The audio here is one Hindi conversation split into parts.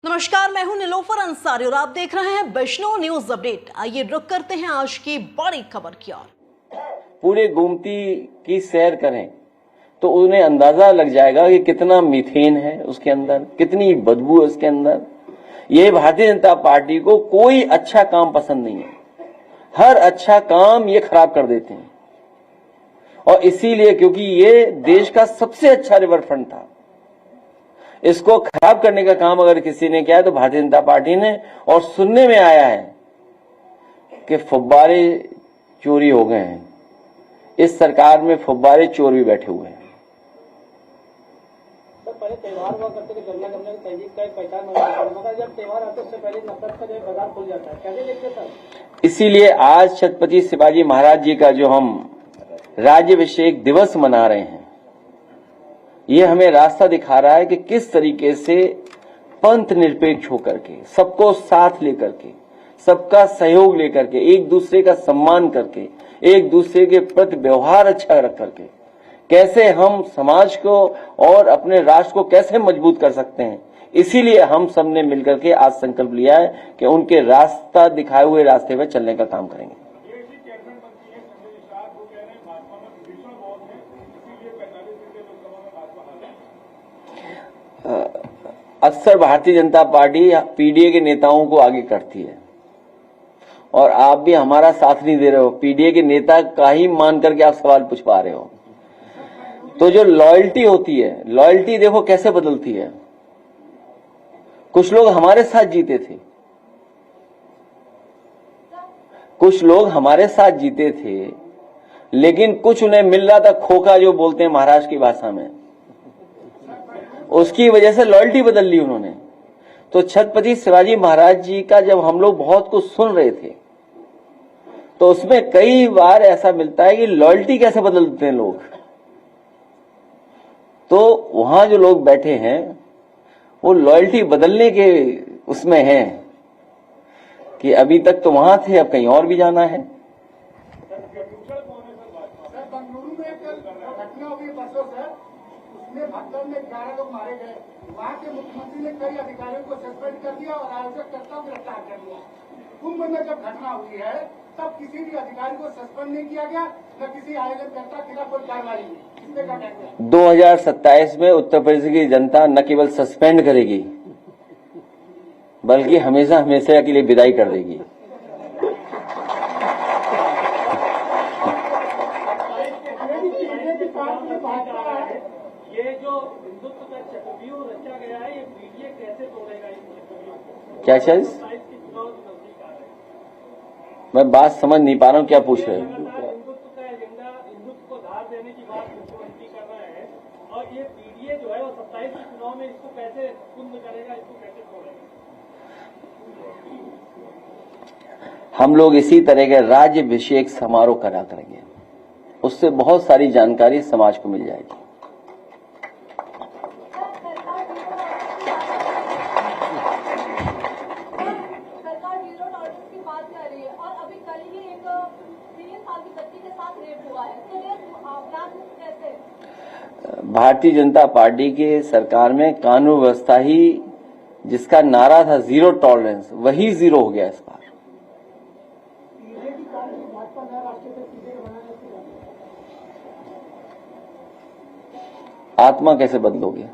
नमस्कार, मैं हूं निलोफर अंसारी और आप देख रहे हैं वैष्णव न्यूज अपडेट। आइए रुक करते हैं आज की बड़ी खबर की ओर। पूरे गोमती की सैर करें तो उन्हें अंदाजा लग जाएगा कि कितना मीथेन है उसके अंदर, कितनी बदबू है उसके अंदर। ये भारतीय जनता पार्टी को कोई अच्छा काम पसंद नहीं है, हर अच्छा काम ये खराब कर देते हैं। और इसीलिए क्योंकि ये देश का सबसे अच्छा रिवरफ्रंट था, इसको खराब करने का काम अगर किसी ने किया है तो भारतीय जनता पार्टी ने। और सुनने में आया है कि फुब्बारे चोरी हो गए हैं, इस सरकार में फुब्बारे चोर भी बैठे हुए हैं। पहले त्योहार हुआ करते थे, गन्ना गन्ने की तहजीब का एक पहचान होता मगर जब त्योहार आते उससे पहले नफरत का जो बाजार खुल जाता है, कैसे देखते सर? इसीलिए आज छत्रपति शिवाजी महाराज जी का जो हम राज्याभिषेक दिवस मना रहे हैं, ये हमें रास्ता दिखा रहा है कि किस तरीके से पंथ निरपेक्ष होकर के, सबको साथ लेकर के, सबका सहयोग लेकर के, एक दूसरे का सम्मान करके, एक दूसरे के प्रति व्यवहार अच्छा रख करके कैसे हम समाज को और अपने राष्ट्र को कैसे मजबूत कर सकते हैं। इसीलिए हम सबने मिलकर के आज संकल्प लिया है कि उनके रास्ता दिखाए हुए रास्ते पर चलने का काम करेंगे। अक्सर भारतीय जनता पार्टी पीडीए के नेताओं को आगे करती है और आप भी हमारा साथ नहीं दे रहे हो। पीडीए के नेता का ही मान करके आप सवाल पूछ पा रहे हो। तो जो लॉयल्टी होती है, लॉयल्टी देखो कैसे बदलती है। कुछ लोग हमारे साथ जीते थे, कुछ लोग हमारे साथ जीते थे, लेकिन कुछ उन्हें मिल रहा था खोखा, जो बोलते हैं महाराष्ट्र की भाषा में, उसकी वजह से लॉयल्टी बदल ली उन्होंने। तो छत्रपति शिवाजी महाराज जी का जब हम लोग बहुत कुछ सुन रहे थे तो उसमें कई बार ऐसा मिलता है कि लॉयल्टी कैसे बदलते हैं लोग। तो वहां जो लोग बैठे हैं वो लॉयल्टी बदलने के उसमें हैं कि अभी तक तो वहां थे, अब कहीं और भी जाना है। बंगलुरु में एक घटना हुई परसों से, उसमें भगदड़ में 11 लोग मारे गए। वहाँ के मुख्यमंत्री ने कई अधिकारियों को सस्पेंड कर दिया और आयोजक कर्ता गिरफ्तार कर लिया। कुंभ में जब घटना हुई है तब किसी भी अधिकारी को सस्पेंड नहीं किया गया, न किसी आयोजक कर्ता के खिलाफ कोई कार्रवाई नहीं। इसमें क्या कहते हैं? 2027 में उत्तर प्रदेश की जनता न केवल सस्पेंड करेगी बल्कि हमेशा हमेशा के लिए विदाई कर देगी। ये जो हिंदुत्व का चक्रव्यूह रचा गया है, ये पीडीए कैसे तोड़ेगा इस चक्रव्यूह? क्या चीज? मैं बात समझ नहीं पा रहा हूँ, क्या पूछ रहे हैं? हिंदुत्व का एजेंडा, हिंदुत्व को धार देने की बात मुख्यमंत्री कर रहे हैं और ये पीडीए जो है वो 27 के चुनाव में इसको कैसे कुंद करेगा, इसको कैसे तोड़ेगा? हम लोग इसी तरह के राज्याभिषेक समारोह करा करेंगे, उससे बहुत सारी जानकारी समाज को मिल जाएगी। भारतीय जनता पार्टी के सरकार में कानून व्यवस्था ही, जिसका नारा था जीरो टॉलरेंस, वही जीरो हो गया इस बार। आत्मा कैसे बदलोगे?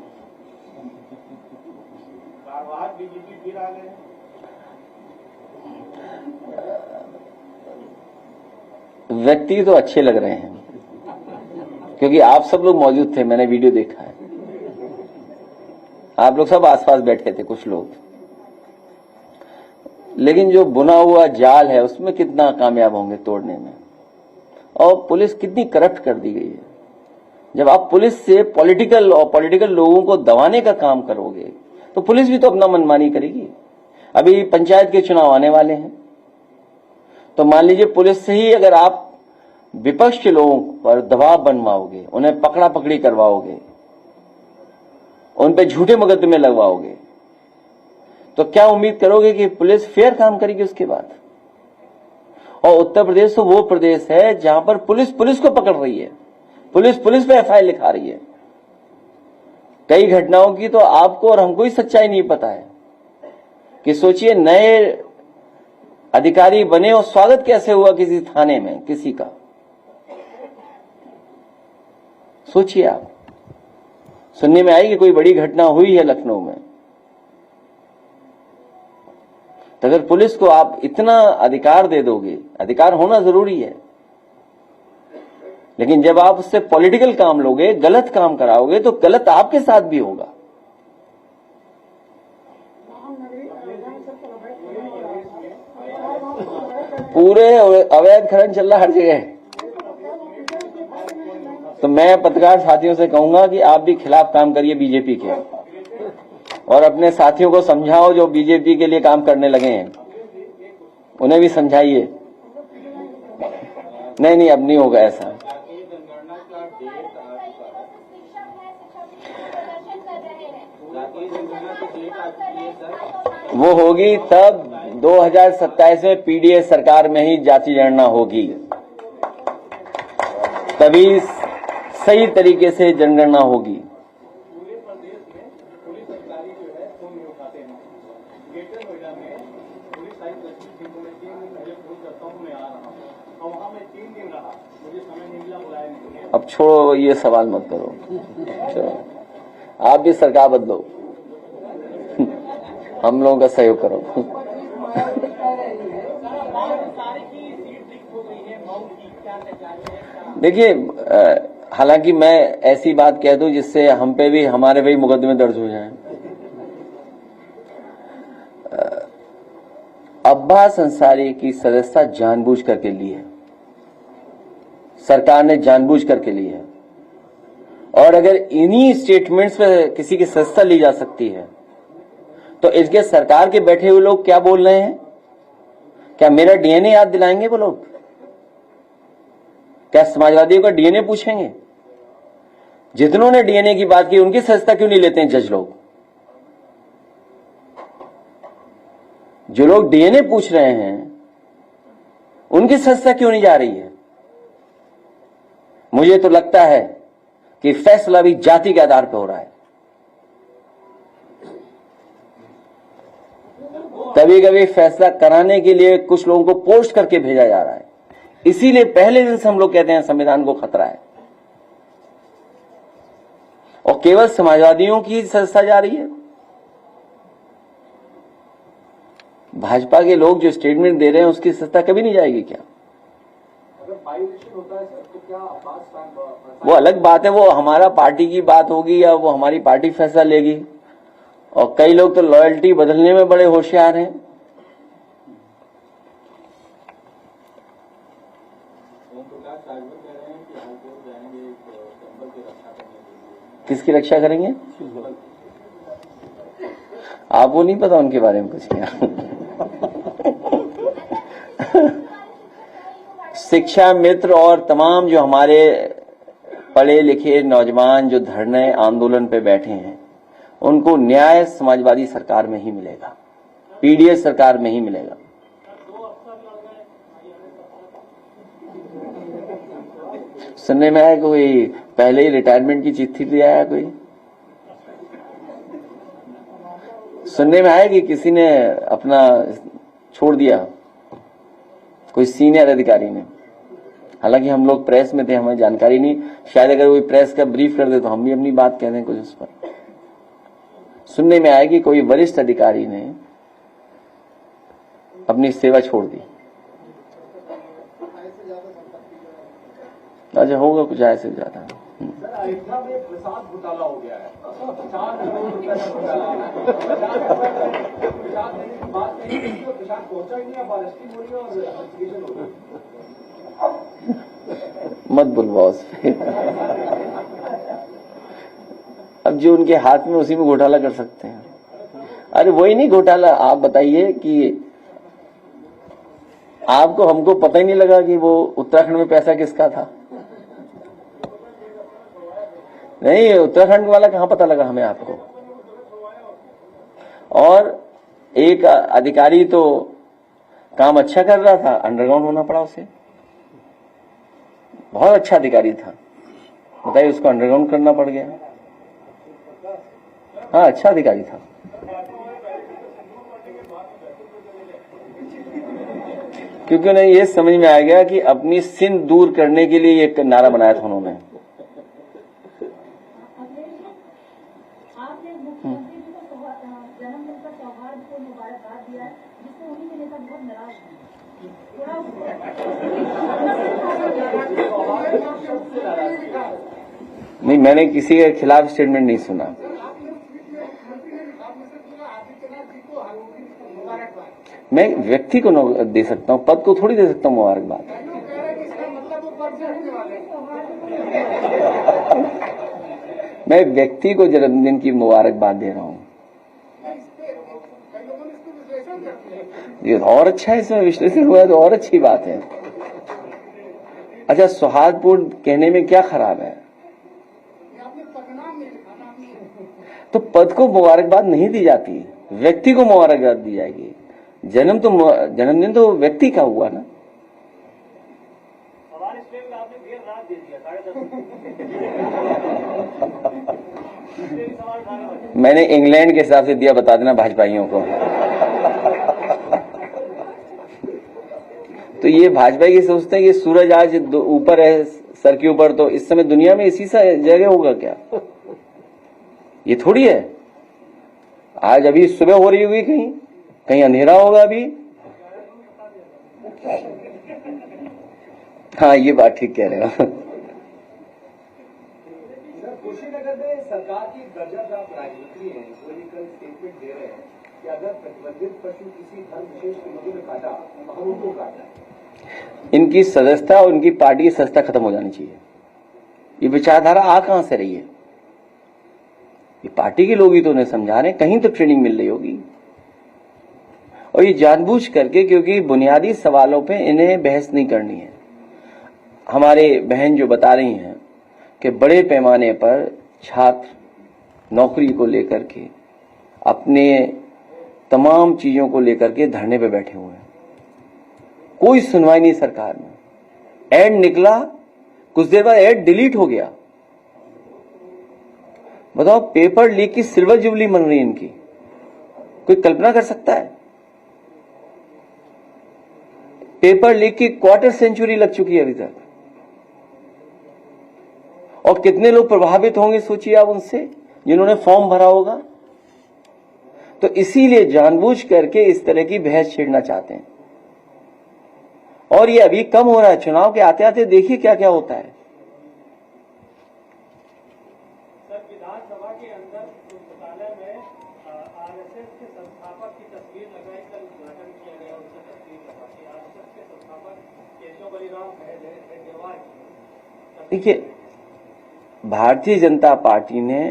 व्यक्ति तो अच्छे लग रहे हैं क्योंकि आप सब लोग मौजूद थे, मैंने वीडियो देखा है। आप लोग सब आसपास बैठे थे कुछ लोग, लेकिन जो बुना हुआ जाल है उसमें कितना कामयाब होंगे तोड़ने में। और पुलिस कितनी करप्ट कर दी गई है। जब आप पुलिस से पॉलिटिकल लोगों को दबाने का काम करोगे तो पुलिस भी तो अपना मनमानी करेगी। अभी पंचायत के चुनाव आने वाले हैं, तो मान लीजिए पुलिस से ही अगर आप विपक्ष के लोगों पर दबाव बनवाओगे, उन्हें पकड़ा पकड़ी करवाओगे, उन पे झूठे मुकदमे लगवाओगे, तो क्या उम्मीद करोगे कि पुलिस फेयर काम करेगी उसके बाद? और उत्तर प्रदेश तो वो प्रदेश है जहां पर पुलिस को पकड़ रही है, पुलिस पे एफआईआर लिखा रही है। कई घटनाओं की तो आपको और हमको ही सच्चाई नहीं पता है। कि सोचिए नए अधिकारी बने और स्वागत कैसे हुआ किसी थाने में किसी का। सोचिए आप, सुनने में आई कि कोई बड़ी घटना हुई है लखनऊ में, तो अगर पुलिस को आप इतना अधिकार दे दोगे, अधिकार होना जरूरी है, लेकिन जब आप उससे पॉलिटिकल काम लोगे, गलत काम कराओगे, तो गलत आपके साथ भी होगा। पूरे अवैध खनन चल रहा हर जगह। तो मैं पत्रकार साथियों से कहूंगा कि आप भी खिलाफ काम करिए बीजेपी के, और अपने साथियों को समझाओ जो बीजेपी के लिए काम करने लगे हैं, उन्हें भी समझाइए। नहीं, अब नहीं होगा ऐसा। वो होगी तब 2027 में पीडीएस सरकार में ही जाति गणना होगी, तभी सही तरीके से जनगणना होगी। अब छोड़ो, ये सवाल मत करो, चलो आप भी सरकार बदलो, हम लोगों का सहयोग करो। देखिए, हालांकि मैं ऐसी बात कह दूं जिससे हम पे भी, हमारे पे भी मुकदमे दर्ज हो जाएं। अब्बास अंसारी की सदस्यता जानबूझ करके ली है, सरकार ने जानबूझ करके ली है, और अगर इन्हीं स्टेटमेंट्स पे किसी की सदस्यता ली जा सकती है, तो इसके सरकार के बैठे हुए लोग क्या बोल रहे हैं? क्या मेरा डीएनए याद दिलाएंगे वो लोग? क्या समाजवादियों का डीएनए पूछेंगे? जितनों ने डीएनए की बात की उनकी सदस्यता क्यों नहीं लेते हैं जज लोग? जो लोग डीएनए पूछ रहे हैं उनकी सदस्यता क्यों नहीं जा रही है? मुझे तो लगता है कि फैसला भी जाति के आधार पर हो रहा है। कभी कभी फैसला कराने के लिए कुछ लोगों को पोस्ट करके भेजा जा रहा है, इसीलिए पहले दिन से हम लोग कहते हैं संविधान को खतरा है, और केवल समाजवादियों की सदस्यता जा रही है। भाजपा के लोग जो स्टेटमेंट दे रहे हैं उसकी सदस्यता कभी नहीं जाएगी क्या? अगर बाई इलेक्शन होता है सर, तो क्या वो अलग बात है, वो हमारा पार्टी की बात होगी या वो हमारी पार्टी फैसला लेगी। और कई लोग तो लॉयल्टी बदलने में बड़े होशियार हैं। किसकी रक्षा करेंगे? आपको नहीं पता उनके बारे में कुछ क्या? शिक्षा मित्र और तमाम जो हमारे पढ़े लिखे नौजवान जो धरने आंदोलन पे बैठे हैं, उनको न्याय समाजवादी सरकार में ही मिलेगा, पीडीएस सरकार में ही मिलेगा। सुनने में आया कोई पहले ही रिटायरमेंट की चिट्ठी ले आया, कोई सुनने में आया कि किसी ने अपना छोड़ दिया, कोई सीनियर अधिकारी ने। हालांकि हम लोग प्रेस में थे, हमें जानकारी नहीं, शायद अगर कोई प्रेस का ब्रीफ कर दे तो हम भी अपनी बात कह दें कुछ उस पर। सुनने में आया कि कोई वरिष्ठ अधिकारी ने अपनी सेवा छोड़ दी। अच्छा, होगा कुछ ऐसे ज्यादा। अयोध्या में प्रसाद घोटाला हो गया है, 4 करोड़ रुपए का घोटाला है। प्रसाद देने की बात नहीं की, प्रसाद पहुंचा ही नहीं, अब अरेस्टिंग हो रही है और इन्वेस्टिगेशन हो रही है। मत बुलवाओ उस पे। अब जो उनके हाथ में उसी में घोटाला कर सकते हैं। अरे वही नहीं घोटाला, आप बताइए कि आपको हमको पता ही नहीं लगा कि वो उत्तराखंड में पैसा किसका था। नहीं, उत्तराखंड वाला कहां पता लगा हमें आपको। और एक अधिकारी तो काम अच्छा कर रहा था, अंडरग्राउंड होना पड़ा उसे। बहुत अच्छा अधिकारी था, बताइए उसको अंडरग्राउंड करना पड़ गया। हाँ, अच्छा अधिकारी था। क्योंकि उन्हें ये समझ में आ गया कि अपनी सिंध दूर करने के लिए एक नारा बनाया था उन्होंने। आपने मुख्यमंत्री जी को जन्मदिन पर सौहार्द को मुबारकबाद दिया है, जिससे उन्हीं के नेता बहुत नाराज हैं। नहीं, मैंने किसी के खिलाफ स्टेटमेंट नहीं सुना। मैं व्यक्ति को दे सकता हूँ, पद को थोड़ी दे सकता हूँ मुबारकबाद। मैं व्यक्ति को जन्मदिन की मुबारकबाद दे रहा हूँ। ये और अच्छा है, इसमें विश्लेषण हुआ है तो और अच्छी बात है। अच्छा, सौहार्दपूर्ण कहने में क्या खराब है? तो पद को मुबारकबाद नहीं दी जाती, व्यक्ति को मुबारकबाद दी जाएगी। जन्मदिन तो व्यक्ति का हुआ ना। मैंने इंग्लैंड के हिसाब से दिया, बता देना भाजपाइयों को। तो ये भाजपा ये सोचते हैं कि सूरज आज ऊपर है सर के ऊपर, तो इस समय दुनिया में इसी सा जगह होगा क्या? ये थोड़ी है। आज अभी सुबह हो रही होगी, कहीं कहीं अंधेरा होगा अभी। हाँ, ये बात ठीक कह रहे हो। कुशीनगर में सरकार की दर्जा प्राइवेटरी है, इसको लेकर स्टेटमेंट दे रहे हैं कि अगर प्रतिबंधित पशु किसी धर्म विशेष के लोगों ने काटा तो हम उनको काटना है। इनकी सदस्यता और इनकी पार्टी की सदस्यता खत्म हो जानी चाहिए। ये विचारधारा आ कहां से रही है? ये पार्टी के लोग ही तो उन्हें समझा रहे हैं, कहीं तो ट्रेनिंग मिल रही होगी। और ये जानबूझ करके, क्योंकि बुनियादी सवालों पे इन्हें बहस नहीं करनी है। हमारे बहन जो बता रही हैं कि बड़े पैमाने पर छात्र नौकरी को लेकर के, अपने तमाम चीजों को लेकर के धरने पे बैठे हुए हैं। कोई सुनवाई नहीं सरकार में। ऐड निकला, कुछ देर बाद ऐड डिलीट हो गया। बताओ, पेपर लीक की सिल्वर जुबली मन रही है इनकी। कोई कल्पना कर सकता है? पेपर लीक की क्वार्टर सेंचुरी लग चुकी है अभी तक। और कितने लोग प्रभावित होंगे सोचिए आप उनसे, जिन्होंने फॉर्म भरा होगा। तो इसीलिए जानबूझ करके इस तरह की बहस छेड़ना चाहते हैं। और ये अभी कम हो रहा है, चुनाव के आते आते देखिए क्या क्या होता है। सर, विधानसभा के अंदर पुस्तकालय में आरएसएस के संस्थापक की तस्वीर लगाई, कल उद्घाटन किया गया, उनकी तस्वीर लगा के आरएसएस के संस्थापक केशव बलिराम हेडगेवार। देखिए, भारतीय जनता पार्टी ने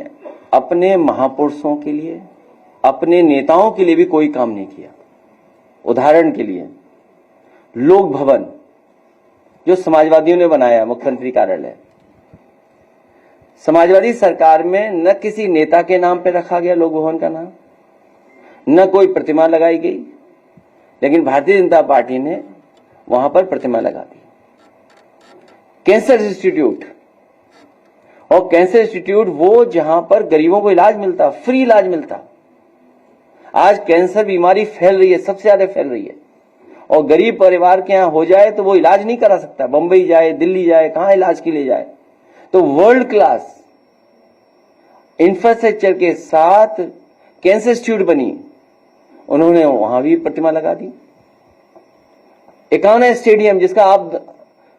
अपने महापुरुषों के लिए, अपने नेताओं के लिए भी कोई काम नहीं किया। उदाहरण के लिए लोक भवन जो समाजवादियों ने बनाया, मुख्यमंत्री कार्यालय, समाजवादी सरकार में न किसी नेता के नाम पे रखा गया लोक भवन का नाम, न कोई प्रतिमा लगाई गई, लेकिन भारतीय जनता पार्टी ने वहां पर प्रतिमा लगा दी। कैंसर इंस्टीट्यूट, और कैंसर इंस्टीट्यूट वो जहां पर गरीबों को इलाज मिलता, फ्री इलाज मिलता। आज कैंसर बीमारी फैल रही है, सबसे ज्यादा फैल रही है, और गरीब परिवार के यहां हो जाए तो वो इलाज नहीं करा सकता, बंबई जाए, दिल्ली जाए, कहां इलाज के लिए जाए। तो वर्ल्ड क्लास इंफ्रास्ट्रक्चर के साथ कैंसर इंस्टीट्यूट बनी, उन्होंने वहां भी प्रतिमा लगा दी। एकाना स्टेडियम, जिसका आप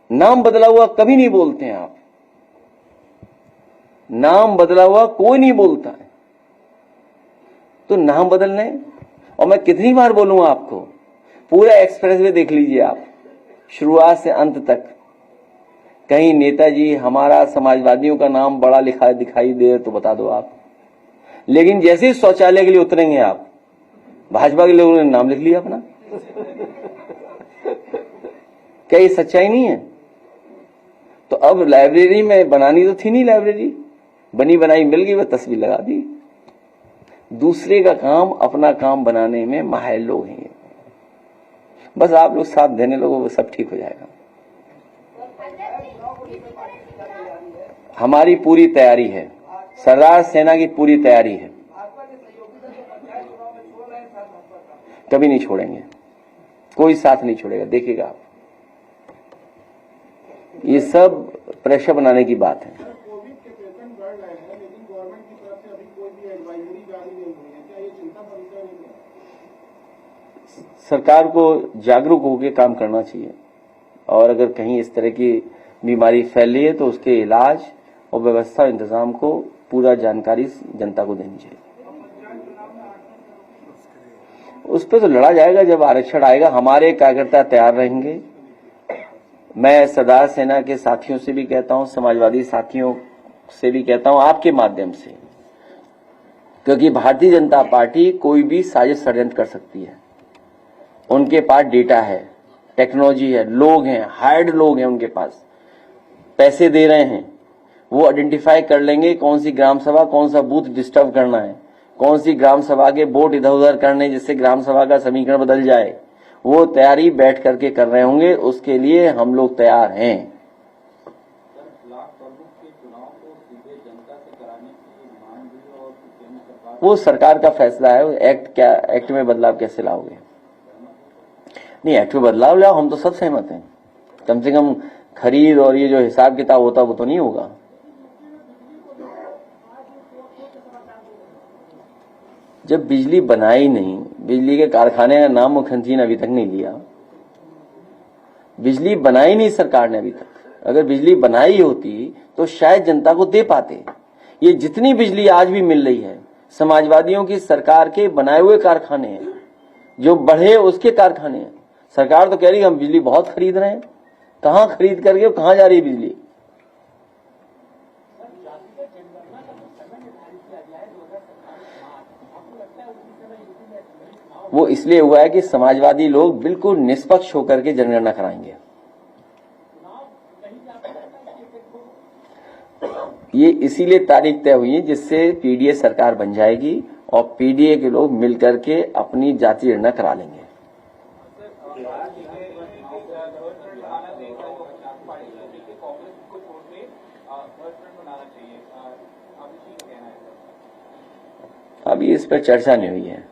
नाम बदला हुआ कभी नहीं बोलते हैं, आप नाम बदला हुआ कोई नहीं बोलता है, तो नाम बदलने। और मैं कितनी बार बोलूंगा आपको, पूरा एक्सप्रेसवे देख लीजिए आप, शुरुआत से अंत तक। कहीं नेताजी हमारा समाजवादियों का नाम बड़ा लिखा दिखाई दे तो बता दो आप, लेकिन जैसे ही शौचालय के लिए उतरेंगे आप, भाजपा के लोगों ने नाम लिख लिया अपना। क्या ये सच्चाई नहीं है? तो अब लाइब्रेरी में बनानी तो थी नहीं, लाइब्रेरी बनी बनाई मिल गई, वह तस्वीर लगा दी। दूसरे का काम अपना काम बनाने में माहिर लोग हैं। बस आप लोग साथ देने लोगों को सब ठीक हो जाएगा। हमारी पूरी तैयारी है, सरदार सेना की पूरी तैयारी है, कभी नहीं छोड़ेंगे। कोई साथ नहीं छोड़ेगा, देखिएगा आप। ये सब प्रेशर बनाने की बात है। कोविड के पेशेंट बढ़ रहे हैं, लेकिन गवर्नमेंट की तरफ से अभी कोई भी एडवाइजरी जारी नहीं हुई है, क्या ये चिंता का विषय नहीं है? सरकार को जागरूक होकर काम करना चाहिए, और अगर कहीं इस तरह की बीमारी फैल रही है तो उसके इलाज और व्यवस्था इंतजाम को पूरा जानकारी जनता को देनी चाहिए। उस पर तो लड़ा जाएगा जब आरक्षण आएगा। हमारे कार्यकर्ता तैयार रहेंगे। मैं सरदार सेना के साथियों से भी कहता हूं, समाजवादी साथियों से भी कहता हूं, आपके माध्यम से, क्योंकि भारतीय जनता पार्टी कोई भी साजिश षड्यंत्र कर सकती है। उनके पास डेटा है, टेक्नोलॉजी है, लोग हैं, हायर्ड लोग हैं उनके पास, पैसे दे रहे हैं। वो आइडेंटिफाई कर लेंगे कौन सी ग्राम सभा, कौन सा बूथ डिस्टर्ब करना है, कौन सी ग्राम सभा के वोट इधर उधर करने जिससे ग्राम सभा का समीकरण बदल जाए। वो तैयारी बैठ करके कर रहे होंगे, उसके लिए हम लोग तैयार हैं। वो सरकार का फैसला है। एक्ट में बदलाव कैसे लाओगे? नहीं, एक्ट में बदलाव लाओ, हम तो सब सहमत हैं। कम से कम खरीद और ये जो हिसाब किताब होता वो तो नहीं होगा। जब बिजली बनाई नहीं, बिजली के कारखाने का नाम मुख्यमंत्री ने अभी तक नहीं लिया। बिजली बनाई नहीं सरकार ने अभी तक। अगर बिजली बनाई होती तो शायद जनता को दे पाते। ये जितनी बिजली आज भी मिल रही है, समाजवादियों की सरकार के बनाए हुए कारखाने हैं, जो बढ़े उसके कारखाने हैं। सरकार तो कह रही है हम बिजली बहुत खरीद रहे हैं। कहां खरीद करके कहां जा रही है बिजली? वो इसलिए हुआ है कि समाजवादी लोग बिल्कुल निष्पक्ष होकर के जनगणना कराएंगे। ये इसीलिए तारीख तय हुई है जिससे पीडीए सरकार बन जाएगी और पीडीए के लोग मिलकर के अपनी जातीय जनगणना करा लेंगे। अभी इस पर चर्चा नहीं हुई है।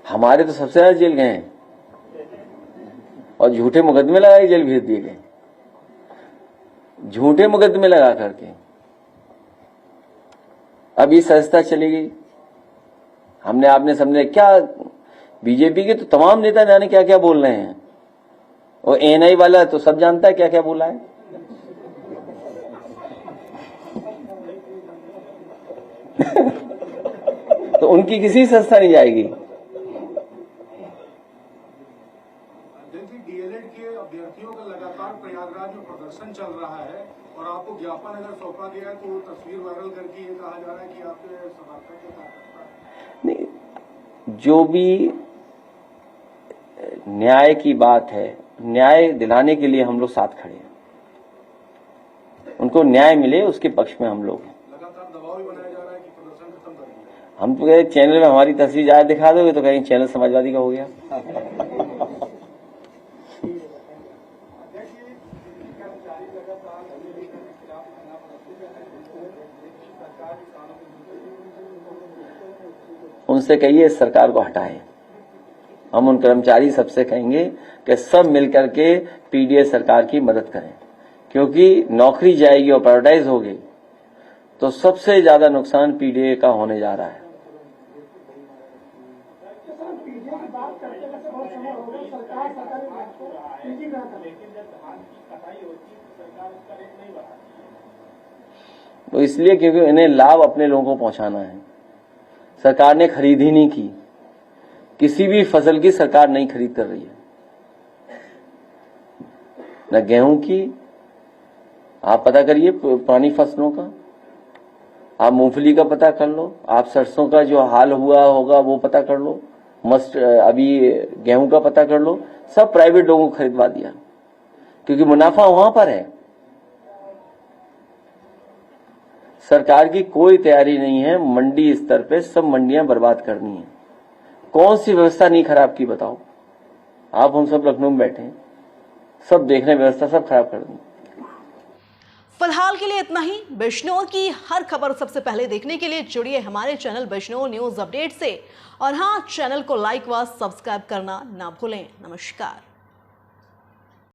हमारे तो सबसे ज्यादा जेल गए हैं और झूठे मुकदमे लगा के जेल भेज दिए गए, झूठे मुकदमे लगा करके। अब ये संस्था चली गई। हमने आपने समझे क्या? बीजेपी के तो तमाम नेता जाने क्या क्या बोल रहे हैं, और एएनआई वाला तो सब जानता है क्या क्या बोला है। तो उनकी किसी संस्था नहीं जाएगी। डीएलएड के अभ्यर्थियों का लगातार प्रयागराज में प्रदर्शन चल रहा है और आपको ज्ञापन अगर सौंपा गया है तो तस्वीर वायरल करके ये कहा जा रहा है कि आपके समर्थक के साथ नहीं, जो भी न्याय की बात है, न्याय दिलाने के लिए हम लोग साथ खड़े हैं। उनको न्याय मिले उसके पक्ष में हम लोग हैं। लगातार दबाव भी बनाया जा रहा है कि प्रदर्शन खत्म कर दिया। हम तो कहे चैनल में हमारी तस्वीर ज्यादा दिखा दोगे तो कहीं चैनल समाजवादी का हो गया। उनसे कहिए सरकार को हटाए। हम उन कर्मचारी सबसे कहेंगे कि सब मिलकर के पीडीए सरकार की मदद करें, क्योंकि नौकरी जाएगी और प्राइवेटाइज होगी तो सबसे ज्यादा नुकसान पीडीए का होने जा रहा है। तो इसलिए क्योंकि इन्हें लाभ अपने लोगों को पहुंचाना है। सरकार ने खरीद ही नहीं की, किसी भी फसल की सरकार नहीं खरीद कर रही है, न गेहूं की। आप पता करिए पुरानी फसलों का, आप मूंगफली का पता कर लो, आप सरसों का जो हाल हुआ होगा वो पता कर लो, अभी गेहूं का पता कर लो। सब प्राइवेट लोगों को खरीदवा दिया क्योंकि मुनाफा वहां पर है। सरकार की कोई तैयारी नहीं है मंडी स्तर पे सब मंडियां बर्बाद करनी है। कौन सी व्यवस्था नहीं खराब की बताओ? आप हम सब लखनऊ में बैठे हैं, सब देख रहे हैं, व्यवस्था सब खराब कर दी। फिलहाल के लिए इतना ही। बिजनौर की हर खबर सबसे पहले देखने के लिए जुड़िए हमारे चैनल बिजनौर न्यूज अपडेट से। और हाँ, चैनल को लाइक व सब्सक्राइब करना ना भूलें। नमस्कार।